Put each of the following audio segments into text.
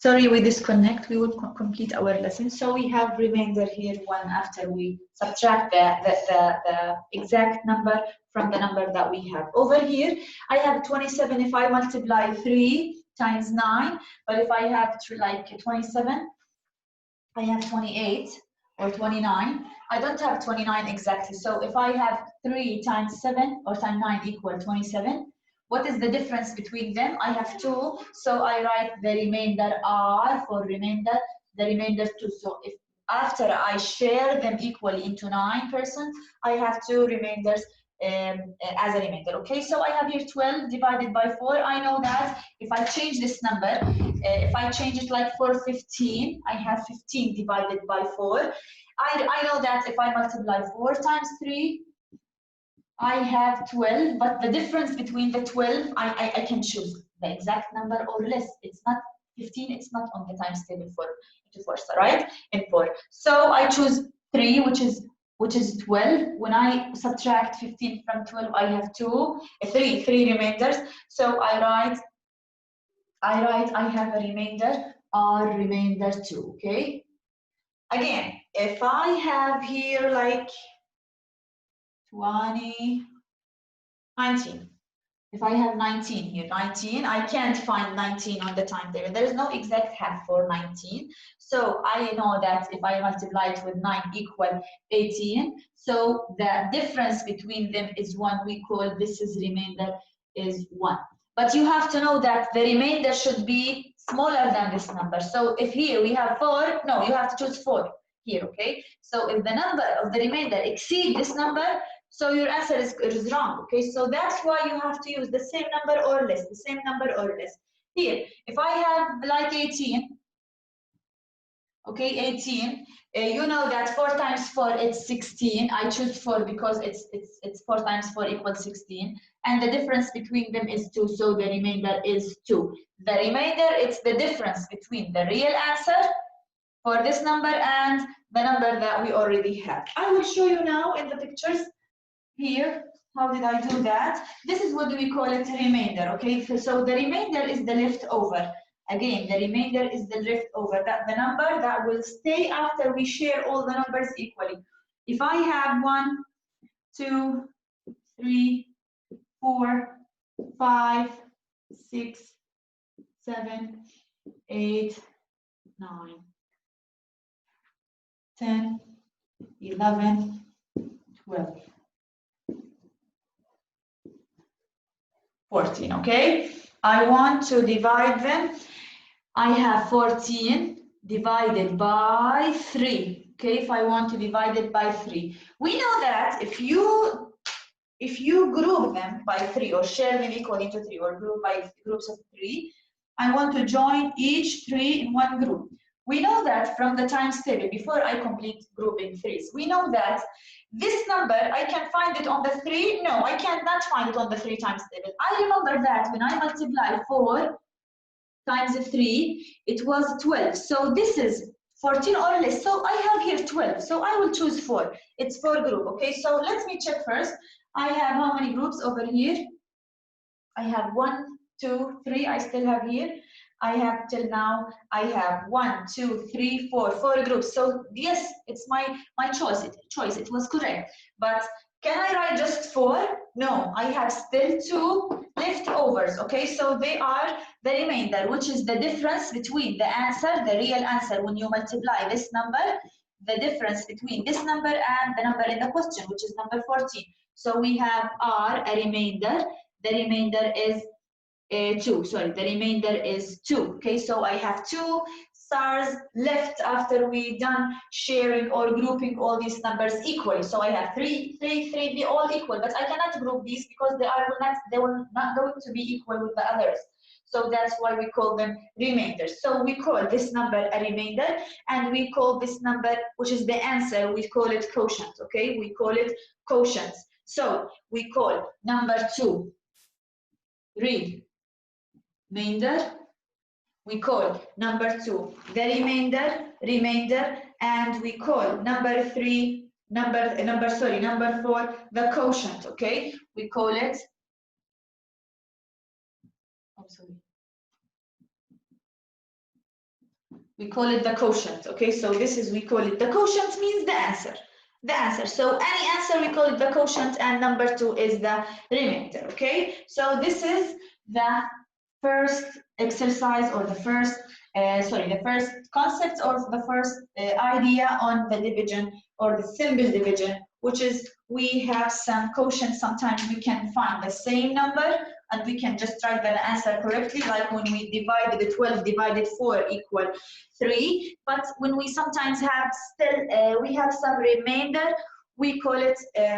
Sorry, we disconnect. We will complete our lesson. So we have remainder here 1 after we subtract the exact number from the number that we have. Over here, I have 27 if I multiply 3 times 9. But if I have like 27, I have 28 or 29. I don't have 29 exactly. So if I have 3 times 7 or times 9 equal 27, what is the difference between them? I have 2, so I write the remainder R for remainder, the remainder 2. So if after I share them equally into 9%, I have 2 remainders as a remainder. Okay, so I have here 12 divided by 4. I know that if I change this number, if I change it like for 15, I have 15 divided by 4. I know that if I multiply 4 times 3, I have 12, but the difference between the 12, I can choose the exact number or less. It's not 15, it's not on the times table for into 4, right? In 4. So I choose 3, which is 12. When I subtract 15 from 12, I have 3 remainders. So I have a remainder or remainder 2, okay? Again, if I have here like 20, 19. If I have 19 here, 19, I can't find 19 on the timetable. There is no exact half for 19. So I know that if I multiply it with 9 equal 18. So the difference between them is 1. We call this is remainder is 1. But you have to know that the remainder should be smaller than this number. So if here we have 4, no, you have to choose 4 here, okay? So if the number of the remainder exceeds this number, so your answer is wrong, okay? So that's why you have to use the same number or less, the same number or less. Here, if I have like 18, okay, 18, you know that 4 times 4 is 16. I choose 4 because it's 4 times 4 equals 16. And the difference between them is 2, so the remainder is 2. The remainder, it's the difference between the real answer for this number and the number that we already have. I will show you now in the pictures. Here, how did I do that? This is what we call it remainder, okay? So the remainder is the leftover. Again, the remainder is the leftover, that the number that will stay after we share all the numbers equally. If I have 1, 2, 3, 4, 5, 6, 7, 8, 9, 10, 11, 12. 14, okay? I want to divide them. I have 14 divided by 3, okay? If I want to divide it by 3. We know that if you group them by 3 or share them equally into 3 or group by groups of 3, I want to join each 3 in one group. We know that from the times table, before I complete grouping 3s, we know that this number, I can find it on the 3. No, I cannot find it on the 3 times table. I remember that when I multiply 4 times 3, it was 12. So this is 14 or less. So I have here 12. So I will choose 4. It's 4 group. Okay, so let me check first. I have how many groups over here? I have 1, 2, 3. I still have here. I have till now, I have 1, 2, 3, 4 groups. So yes, it's my choice. It was correct. But can I write just 4? No, I have still 2 leftovers. Okay, so they are the remainder, which is the difference between the answer, the real answer, when you multiply this number, the difference between this number and the number in the question, which is number 14. So we have R, a remainder. The remainder is 2, sorry, the remainder is 2. Okay, so I have 2 stars left after we done sharing or grouping all these numbers equally. So I have 3, 3, 3, they all equal, but I cannot group these because they will not going to be equal with the others. So that's why we call them remainders. So we call this number a remainder, and we call this number, which is the answer, we call it quotient. Okay, we call it quotient. So we call number 2 remainder. We call number 2 the remainder, and we call number 3 number 4 the quotient. Okay, we call it, oh sorry, We call it the quotient, okay? So this is, we call it the quotient, means the answer. The answer. So any answer, we call it the quotient, and number 2 is the remainder, okay? So this is the first exercise, or the first, the first concept, or the first idea on the division, or the simple division, which is we have some quotient. Sometimes we can find the same number and we can just write the answer correctly, like when we divided the 12 divided 4 equal 3. But when we sometimes have still, we have some remainder, we call it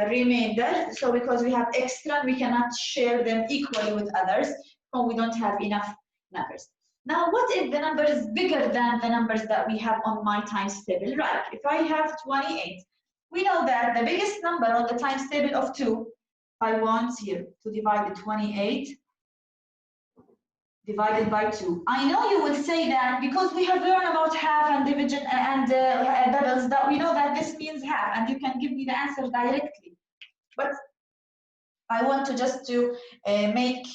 remainder. So because we have extra, we cannot share them equally with others, or we don't have enough numbers. Now, what if the number is bigger than the numbers that we have on my times table? Right, if I have 28, we know that the biggest number on the times table of 2, I want here to divide the 28 divided by 2. I know you will say that because we have learned about half and division and doubles, that we know that this means half, and you can give me the answer directly. But I want to just to make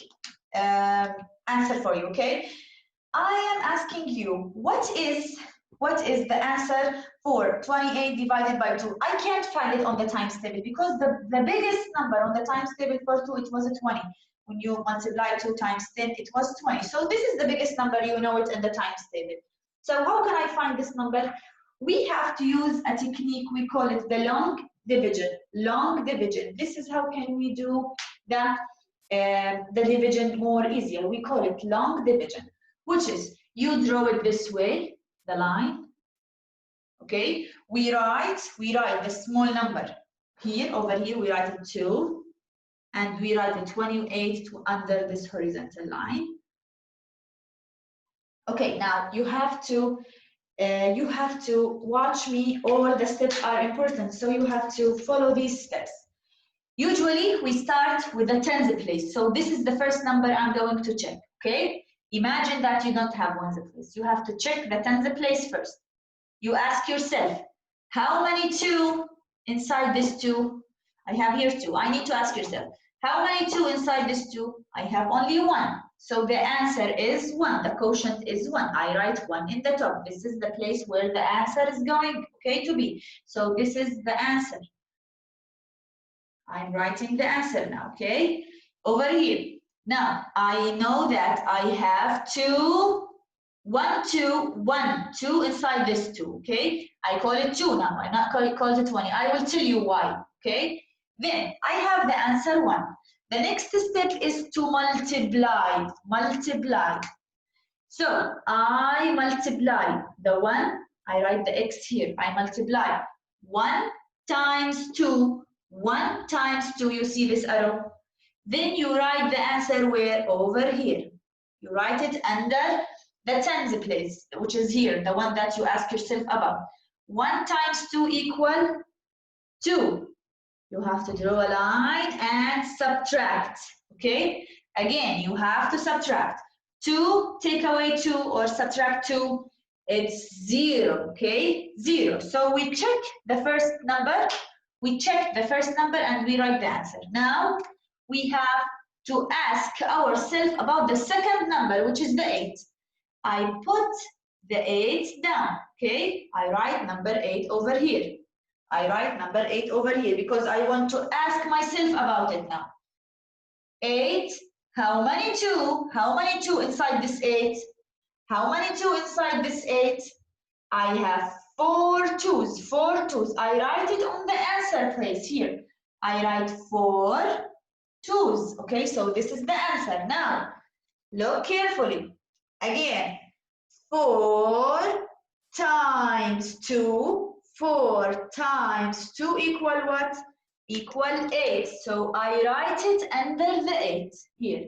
answer for you, okay? I am asking you, what is the answer for 28 divided by 2? I can't find it on the times table because the biggest number on the times table for 2, it was a 20. When you multiply 2 times 10, it was 20. So this is the biggest number, you know it in the times table. So how can I find this number? We have to use a technique, we call it the long division. Long division. This is how can we do the division more easier. We call it long division, which is you draw it this way, the line. Okay, we write the small number here, over here, we write it 2, and we write the 28 under this horizontal line. Okay, now you have to watch me. All the steps are important, so you have to follow these steps. Usually we start with the tens place, so this is the first number I'm going to check. Okay, imagine that you don't have ones place. You have to check the tens place first. You ask yourself, how many 2 inside this 2? I have here 2. I need to ask yourself, how many 2 inside this 2? I have only 1. So the answer is 1. The quotient is 1. I write 1 in the top. This is the place where the answer is going, okay, to be. So this is the answer. I'm writing the answer now, okay? Over here. Now, I know that I have 2, 1, 2, 1, 2 inside this 2, okay? I call it 2 now. I'm not call it 20. I will tell you why, okay? Then I have the answer 1. The next step is to multiply. Multiply. So I multiply the 1. I write the x here. I multiply 1 times 2. 1 times 2. You see this arrow? Then you write the answer where? Over here. You write it under the tens place, which is here, the one that you ask yourself about. 1 times 2 equal 2. You have to draw a line and subtract, okay? Again, you have to subtract. 2, take away 2 or subtract 2, it's 0, okay? 0. So we check the first number, and we write the answer. Now, we have to ask ourselves about the second number, which is the 8. I put the 8 down, okay? I write number 8 over here. I write number 8 over here because I want to ask myself about it now. 8, how many 2? How many 2 inside this 8? How many 2 inside this 8? I have 4 2s, 4 2s. I write it on the answer place here. I write 4 2s, okay? So this is the answer. Now, look carefully. Again, 4 times 2, 4 times 2 equal what? Equal 8. So I write it under the 8 here.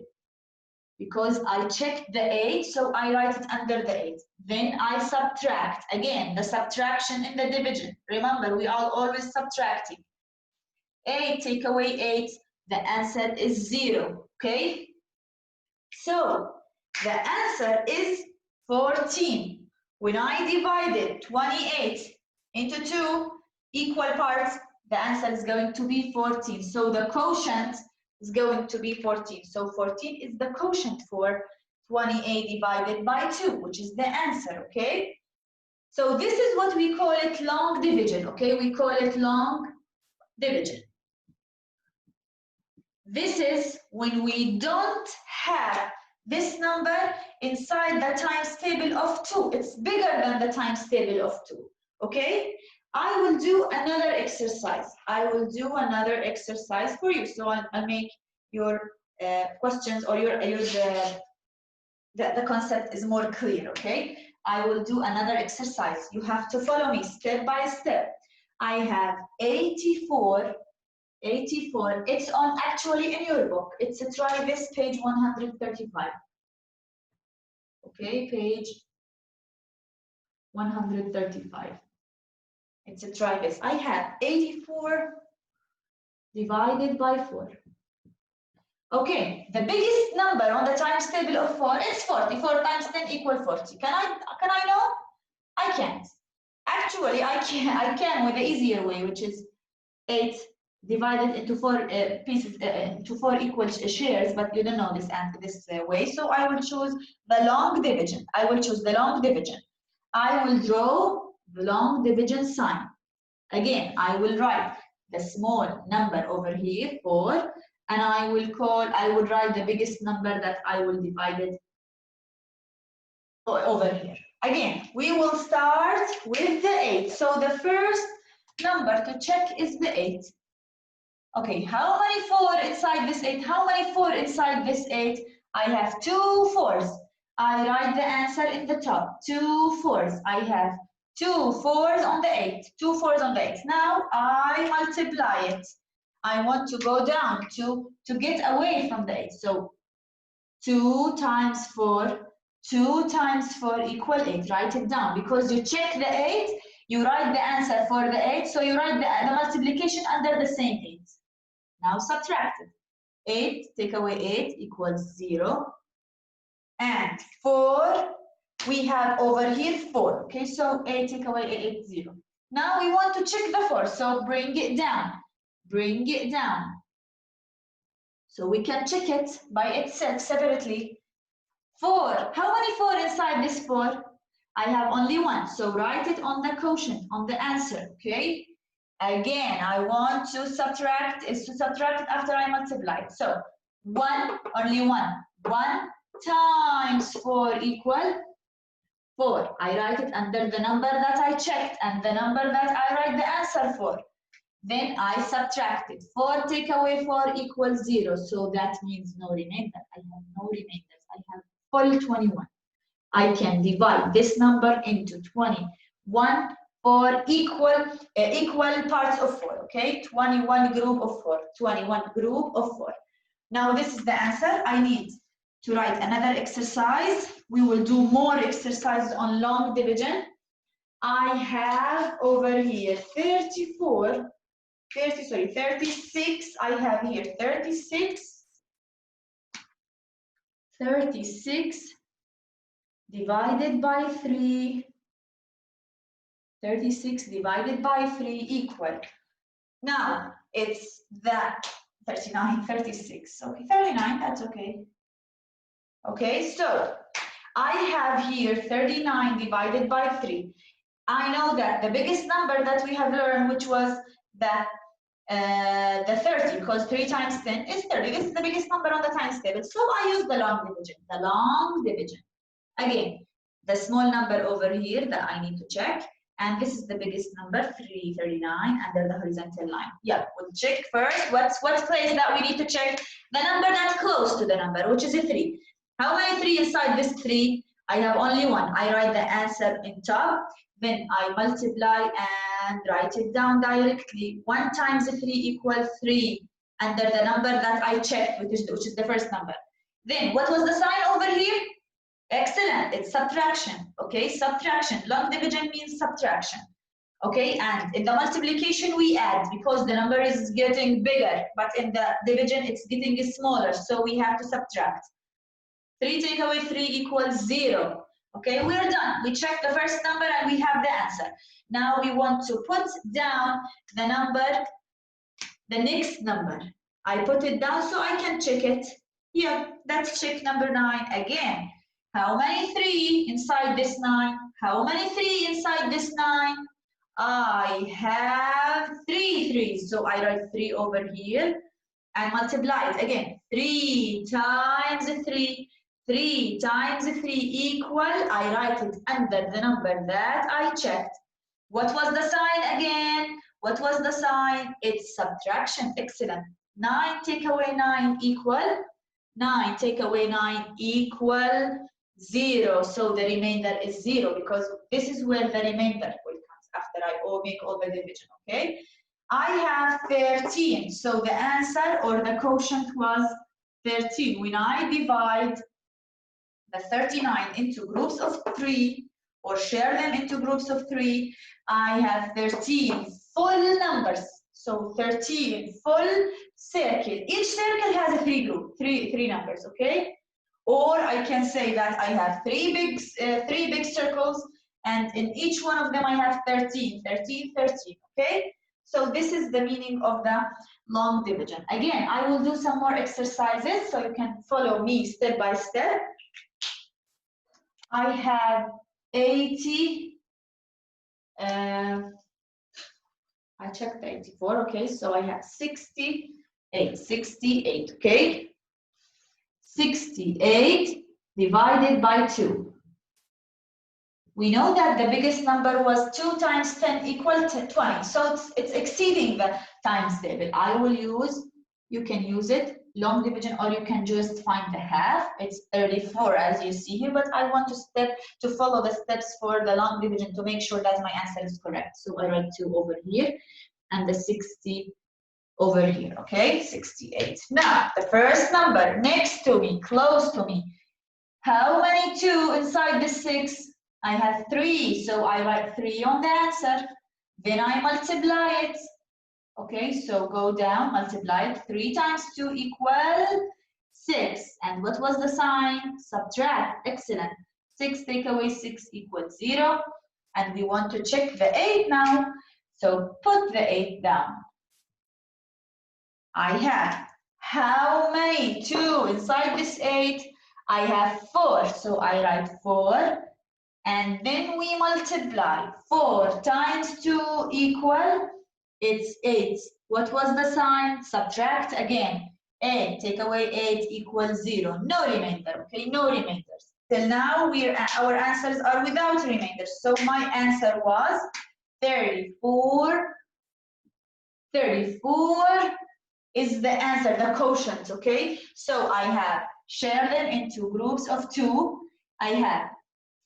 Because I checked the 8, so I write it under the 8. Then I subtract. Again, the subtraction in the division. Remember, we are always subtracting. 8 take away 8, the answer is 0, okay? So, the answer is 14. When I divided 28 into 2 equal parts, the answer is going to be 14. So the quotient is going to be 14. So 14 is the quotient for 28 divided by 2, which is the answer, okay? So this is what we call it long division, okay? We call it long division. This is when we don't have this number inside the times table of 2. It's bigger than the times table of 2, okay? I will do another exercise. I will do another exercise for you. So I'll make your questions or the concept is more clear, okay? I will do another exercise. You have to follow me step by step. I have 84. It's on actually in your book. It's a try this page 135. Okay, page 135. It's a try this. I have 84 divided by 4. Okay, the biggest number on the times table of 4 is 40. 4 times 10 equal 40. Can I know? I can't. Actually, I can with the easier way, which is 8 divided into 4 pieces, into 4 equal shares, but you don't know this way. So I will choose the long division. I will choose the long division. I will draw the long division sign. Again, I will write the small number over here, 4, and I will write the biggest number that I will divide it over here. Again, we will start with the 8. So the first number to check is the 8. Okay, how many 4 inside this 8? How many 4 inside this 8? I have 2 4s. I write the answer in the top. 2 4s. I have 2 4s on the 8. 2 4s on the 8. Now I multiply it. I want to go down to get away from the 8. So 2 times 4. 2 times 4 equal 8. Write it down because you check the 8. You write the answer for the 8. So you write the multiplication under the same 8. Now subtract it. 8 take away 8 equals 0. And 4, we have over here 4. Okay, so 8 take away 8, 0. Now we want to check the 4, so bring it down. Bring it down. So we can check it by itself separately. 4. How many 4 inside this 4? I have only 1, so write it on the quotient, on the answer, okay? Again, I want to subtract, is to subtract it after I multiply it. So 1, only 1. 1 times 4 equal 4. I write it under the number that I checked and the number that I write the answer for. Then I subtract it. 4 take away 4 equals 0. So that means no remainder. I have no remainders. I have full 21. I can divide this number into 21 for equal parts of 4, okay? 21 group of 4, 21 group of 4. Now this is the answer. I need to write another exercise. We will do more exercises on long division. I have over here 36. I have here 36 divided by 3. 36 divided by 3 equal. Now it's that 39, 36. Okay, 39, that's okay. Okay, so I have here 39 divided by 3. I know that the biggest number that we have learned, which was the 30, because 3 times 10 is 30. This is the biggest number on the times table. So I use the long division. The long division. Again, the small number over here that I need to check. And this is the biggest number, 339 under the horizontal line. Yeah, we'll check first. What's place that we need to check? The number that's close to the number, which is a 3. How many 3 inside this 3? I have only 1. I write the answer in top. Then I multiply and write it down directly. 1 times 3 equals 3 under the number that I checked, which is the first number. Then what was the sign over here? Excellent, it's subtraction, okay? Subtraction, long division means subtraction, okay? And in the multiplication we add because the number is getting bigger, but in the division it's getting smaller, so we have to subtract. 3 take away 3 equals 0, okay? We're done, we checked the first number and we have the answer. Now we want to put down the number, the next number. I put it down so I can check it. Yeah, let's check number 9 again. How many 3 inside this 9? How many 3 inside this 9? I have 3 3s. So I write 3 over here and multiply it again. 3 times 3. 3 times 3 equal, I write it under the number that I checked. What was the sign again? What was the sign? It's subtraction. Excellent. 9 take away 9 equal 9 take away 9 equal 0. So the remainder is 0 because this is where the remainder will come after I make all the division, okay? I have 13. So the answer or the quotient was 13. When I divide the 39 into groups of 3 or share them into groups of 3, I have 13 full numbers. So 13 full circle. Each circle has a three numbers, okay? Or I can say that I have three big circles, and in each one of them I have 13, 13, 13, okay? So this is the meaning of the long division. Again, I will do some more exercises so you can follow me step by step. I have 80, I checked 84, okay, so I have 68, okay? 68 divided by 2. We know that the biggest number was 2 times 10 equal to 20, so it's exceeding the times table. I will use, you can use it, long division, or you can just find the half. It's 34 as you see here, but I want to follow the steps for the long division to make sure that my answer is correct. So I write 2 over here and the 60 over here, okay? 68. Now, the first number next to me, close to me. How many 2 inside the 6? I have 3, so I write 3 on the answer. Then I multiply it. Okay, so go down, multiply it. 3 times 2 equal 6. And what was the sign? Subtract. Excellent. 6 take away 6 equals 0. And we want to check the 8 now. So put the 8 down. I have how many 2 inside this 8? I have 4, so I write 4. And then we multiply. 4 times 2 equal, it's 8. What was the sign? Subtract again. 8 take away 8 equals 0. No remainder, okay? No remainders. Till now, our answers are without remainders. So my answer was 34. 34 is the answer, the quotient, okay? So I have shared them into groups of 2. I have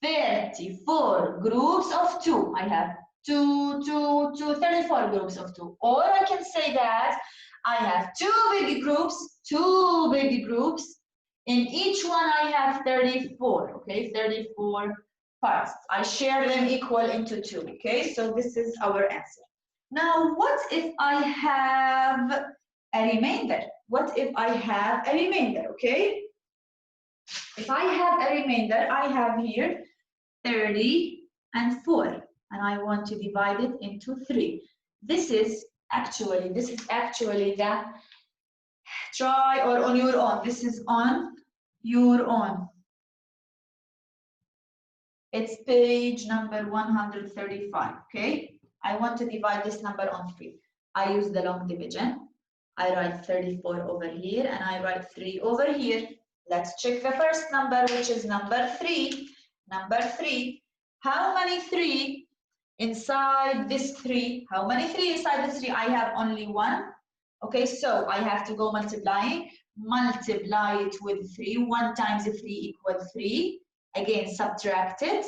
34 groups of 2. I have 34 groups of 2. Or I can say that I have 2 big groups. In each one I have 34, okay? 34 parts. I share them equal into 2, okay? So this is our answer. Now, what if I have a remainder? What if I have a remainder, okay? If I have a remainder, I have here 30 and 4, and I want to divide it into 3. This is actually the try or on your own. This is on your own. It's page number 135, okay? I want to divide this number on 3. I use the long division. I write 34 over here and I write 3 over here. Let's check the first number, which is number 3. Number 3. How many 3 inside this 3? How many 3 inside this 3? I have only 1. Okay, so I have to go multiplying. Multiply it with 3. 1 times 3 equals 3. Again, subtract it.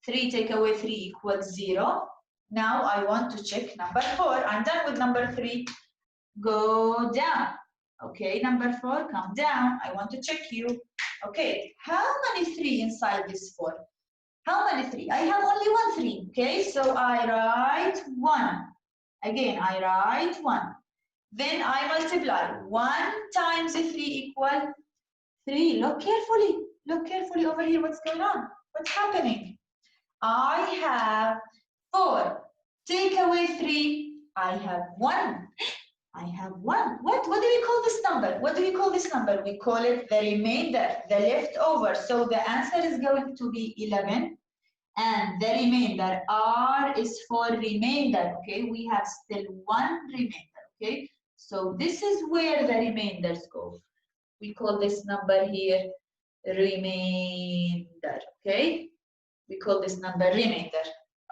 3 take away 3 equals 0. Now I want to check number 4. I'm done with number 3. Go down. Okay, number 4, come down. I want to check you. Okay, how many 3 inside this 4? How many 3? I have only 1 3. Okay, so I write 1. Again, I write 1. Then I multiply. 1 times 3 equal 3. Look carefully. Look carefully over here. What's going on? What's happening? I have 4. Take away 3. I have 1. I have 1. What do we call this number? What do we call this number? We call it the remainder, the leftover. So the answer is going to be 11. And the remainder, R is for remainder, okay? We have still 1 remainder, okay? So this is where the remainders go. We call this number here remainder, okay? We call this number remainder.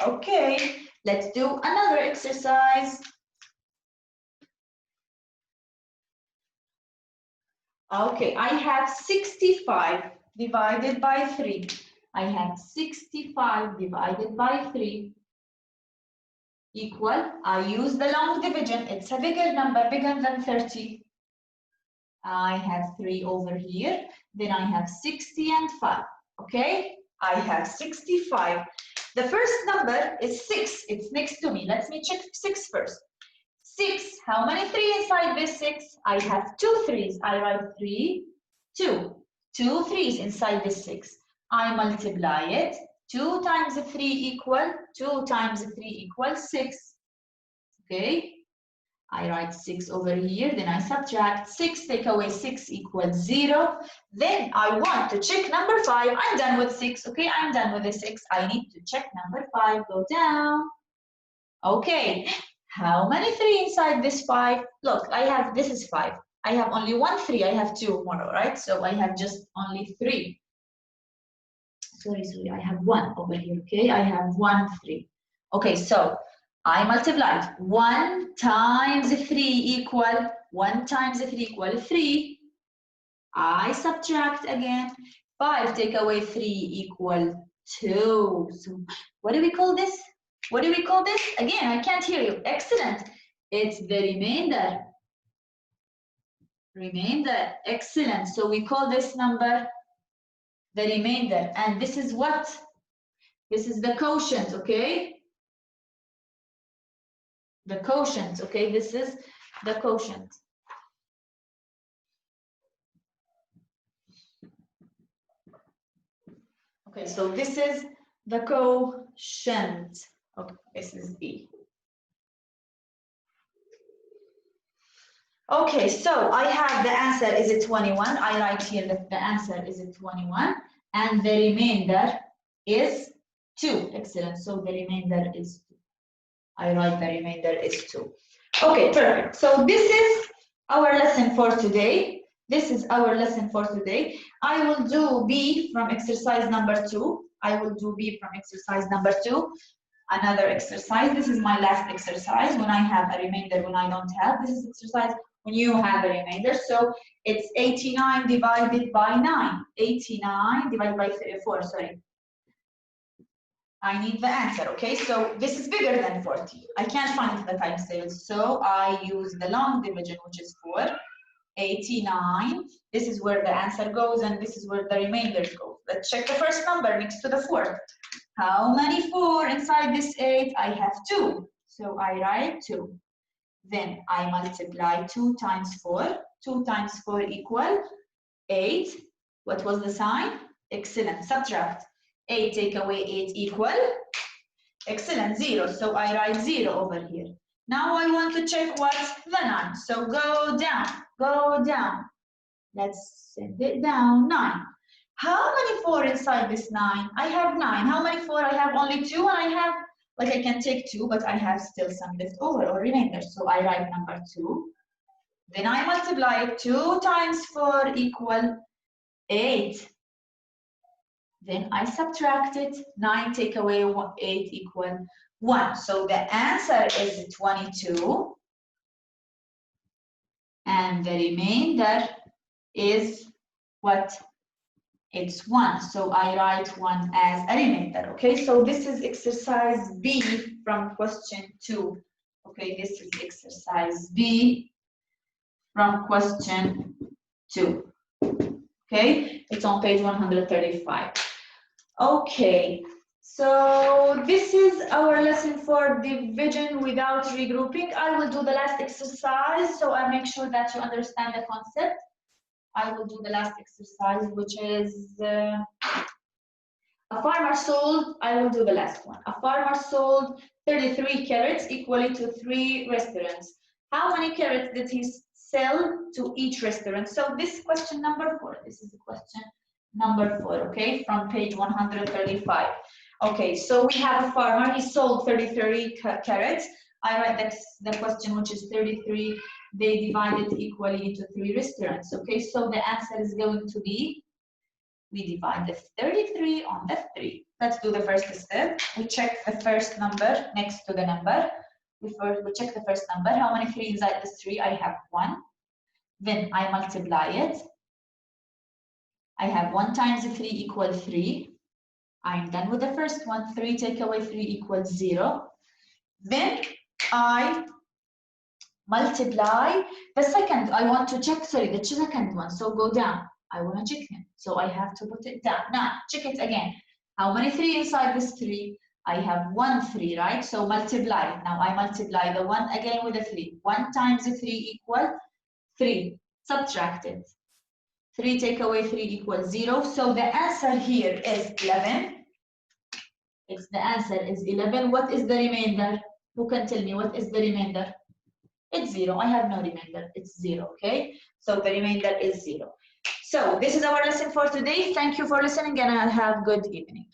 Okay, let's do another exercise. Okay, I have 65 divided by 3. I have 65 divided by 3 equal, I use the long division, it's a bigger number, bigger than 30. I have 3 over here, then I have 60 and 5, okay? I have 65. The first number is 6, it's next to me. Let me check 6 first. 6, how many 3 inside this 6? I have 2 3s. I write 3, 2. 2 3s inside this 6. I multiply it. 2 times 3 equal, 2 times 3 equals 6. Okay? I write 6 over here, then I subtract. 6 take away 6 equals 0. Then I want to check number 5. I'm done with 6. Okay, I'm done with the 6. I need to check number 5. Go down. Okay. How many 3 inside this 5? Look, I have, this is 5. I have only 1 3. I have 2 more, right? So I have just only 3. Sorry, I have 1 over here, okay? I have 1 3. Okay, so I multiplied 1 times 3 equal, 1 times 3 equal 3. I subtract again. 5 take away 3 equal 2. So what do we call this? What do we call this? Again, I can't hear you. Excellent. It's the remainder. Remainder. Excellent. So we call this number the remainder. And this is what? This is the quotient, okay? The quotient, okay? This is the quotient. Okay, so this is the quotient. Okay, this is B. Okay, so I have the answer is it 21. I write here that the answer is it 21. And the remainder is 2. Excellent. So the remainder is 2. I write the remainder is 2. Okay, perfect. So this is our lesson for today. This is our lesson for today. I will do B from exercise number 2. I will do B from exercise number 2. Another exercise. This is my last exercise when I have a remainder, when I don't have. This is exercise when you have a remainder. So it's 89 divided by 9. 89 divided by 4, sorry. I need the answer, okay? So this is bigger than 40. I can't find the times tables, so I use the long division, which is 4. 89. This is where the answer goes, and this is where the remainder goes. Let's check the first number next to the 4. How many 4 inside this 8? I have 2. So I write 2. Then I multiply 2 times 4. 2 times 4 equal 8. What was the sign? Excellent. Subtract. 8 take away 8 equal? Excellent. 0. So I write 0 over here. Now I want to check what's the 9. So go down. Go down. Let's send it down. 9. How many 4 inside this 9? I have 9. How many 4? I have only 2, and I have, like I can take 2, but I have still some left over or remainder. So I write number 2. Then I multiply it. 2 times 4 equal 8. Then I subtract it. 9 take away 8 equal 1. So the answer is 22. And the remainder is what? It's 1. So I write 1 as a remainder. Okay, so this is exercise B from question 2. Okay, this is exercise B from question 2. Okay, it's on page 135. Okay, so this is our lesson for division without regrouping. I will do the last exercise, so I make sure that you understand the concept. I will do the last exercise, which is a farmer sold, I will do the last one. A farmer sold 33 carrots equally to 3 restaurants. How many carrots did he sell to each restaurant? So this is question number 4. This is the question number 4, okay, from page 135. Okay, so we have a farmer. He sold 33 carrots. I write the question, which is 33. They divided equally into 3 restaurants. Okay, so the answer is going to be, we divide the 33 on the 3. Let's do the first step. We check the first number next to the number. We check the first number. How many 3 inside this 3? I have 1. Then I multiply it. I have 1 times 3 equals 3. I'm done with the first one. 3 take away 3 equals 0. Then I multiply the second. I want to check, sorry, the second one. So go down. I want to check him. So I have to put it down. Now, check it again. How many 3 inside this 3? I have 1 3, right? So multiply. Now I multiply the 1 again with the 3. 1 times 3 equals 3. Subtract it. 3 take away 3 equals 0. So the answer here is 11. The answer is 11. What is the remainder? Who can tell me what is the remainder? It's 0. I have no remainder. It's 0, okay? So the remainder is 0. So this is our lesson for today. Thank you for listening and have a good evening.